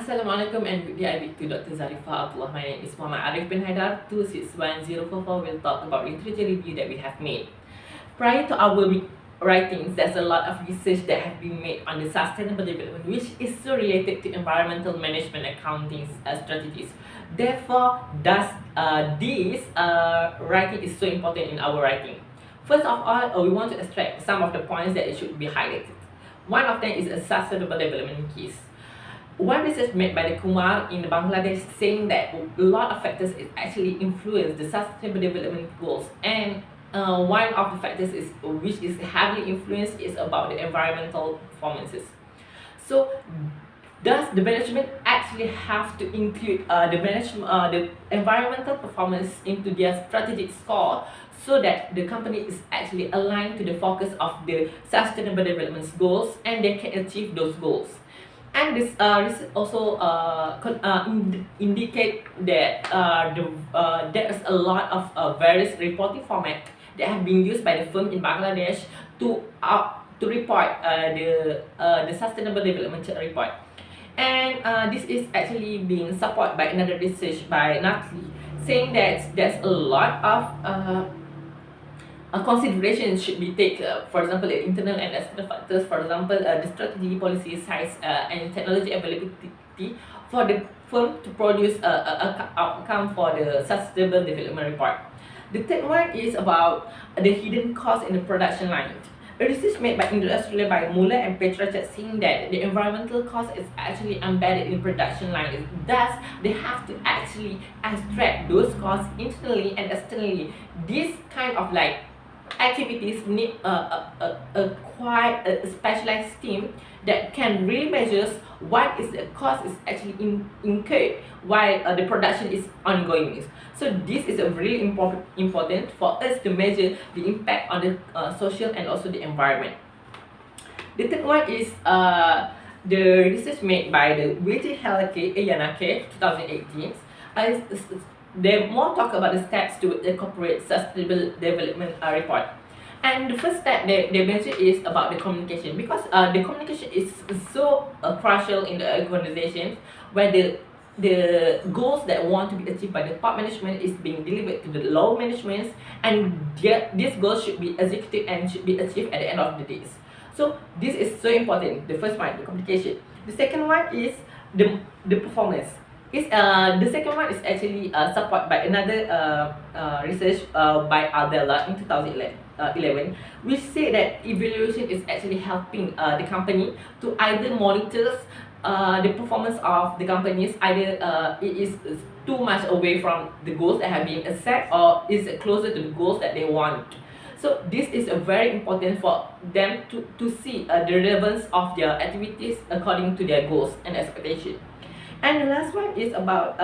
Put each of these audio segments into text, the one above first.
Assalamualaikum and good day. I read to Dr. Zarifah Abdullah. My name is Muhammad Arif bin Haidar. 261044 will talk about literature review that we have made. Prior to our writings, there's a lot of research that have been made on the sustainable development, which is so related to environmental management accounting strategies. Therefore, this writing is so important in our writing. First of all, we want to extract some of the points that should be highlighted. One of them is a sustainable development case. One research made by the Kumar in Bangladesh saying that a lot of factors is actually influence the sustainable development goals, and one of the factors is which is heavily influenced is about the environmental performances. So does the management actually have to include the environmental performance into their strategic score so that the company is actually aligned to the focus of the sustainable development goals and they can achieve those goals? And this research also indicate that there is a lot of various reporting format that have been used by the firm in Bangladesh to report the sustainable development report. And this is actually being supported by another research by Natli, saying that there's a lot of considerations should be taken. For example, the internal and external factors. For example, the strategy, policy, size, and technology availability for the firm to produce a outcome for the sustainable development report. The third one is about the hidden cost in the production line. A research made by Industrial by Muller and Petracek saying that the environmental cost is actually embedded in production line. Thus, they have to actually extract those costs internally and externally. This kind of like activities need a quite a specialized team that can really measure what is the cost is actually incurred while the production is ongoing. So this is a really important for us to measure the impact on the social and also the environment. The third one is the research made by the Wilty Helake Yanake 2018. They more talk about the steps to incorporate sustainable development report. And the first step they mention is about the communication, because the communication is so crucial in the organization where the goals that want to be achieved by the top management is being delivered to the low management, and these goals should be executed and should be achieved at the end of the days. So this is so important. The first one, the communication. The second one is the performance. The second one is actually supported by another research by Aldella in 2011, which say that evaluation is actually helping the company to either monitor the performance of the companies, either it is too much away from the goals that have been set or is closer to the goals that they want. So this is very important for them to see the relevance of their activities according to their goals and expectations. And the last one is about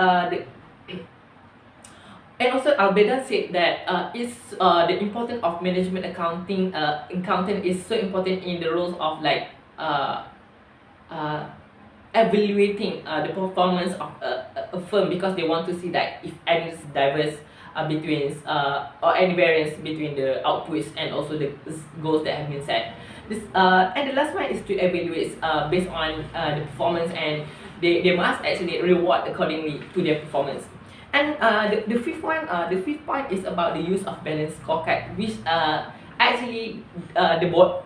and also Albeda said that the importance of management accountant is so important in the roles of like evaluating the performance of a firm, because they want to see that if any is diverse between or any variance between the outputs and also the goals that have been set. And the last one is to evaluate based on the performance, and they must actually reward accordingly to their performance. And the fifth point is about the use of balanced scorecard, which actually the board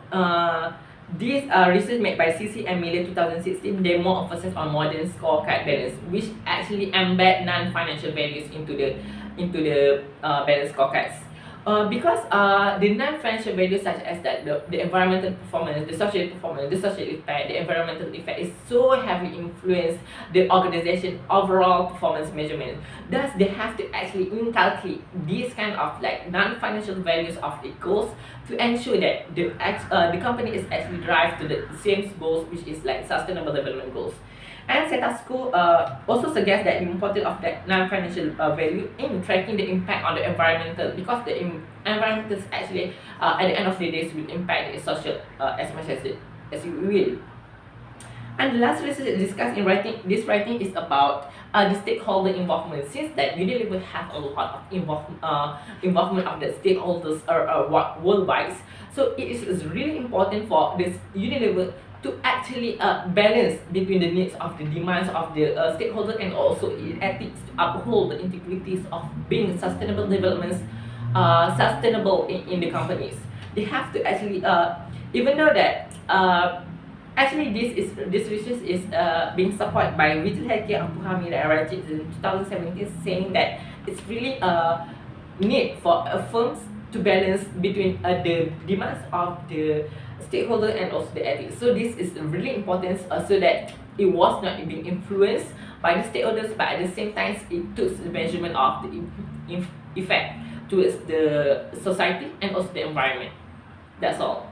this research made by CC and Miller 2016, they more emphasis on modern scorecard balance, which actually embed non-financial values into the balanced scorecards. Because the non-financial values such as that the environmental performance, the social performance, the social effect, the environmental effect is so heavily influence the organization overall performance measurement. Thus, they have to actually inculcate these kind of like non-financial values of the goals to ensure that the company is actually drive to the same goals, which is like sustainable development goals. And Setasco also suggests that the importance of that non-financial value in tracking the impact on the environmental, because the environmental is actually at the end of the day will impact the social as much as you will. And the last research discussed in this writing is about the stakeholder involvement. Since that Unilever have a lot of involvement of the stakeholders worldwide, so it is really important for this Unilever to actually balance between the needs of the demands of the stakeholder and also in ethics to uphold the integrities of being sustainable developments sustainable in the companies. They have to actually even though that actually this research is being supported by Rachel Heike and Puhami that I wrote it in 2017, saying that it's really a need for firms to balance between the demands of the stakeholder and also the ethics. So this is really important so that it was not being influenced by the stakeholders, but at the same time it took the measurement of the effect towards the society and also the environment. That's all.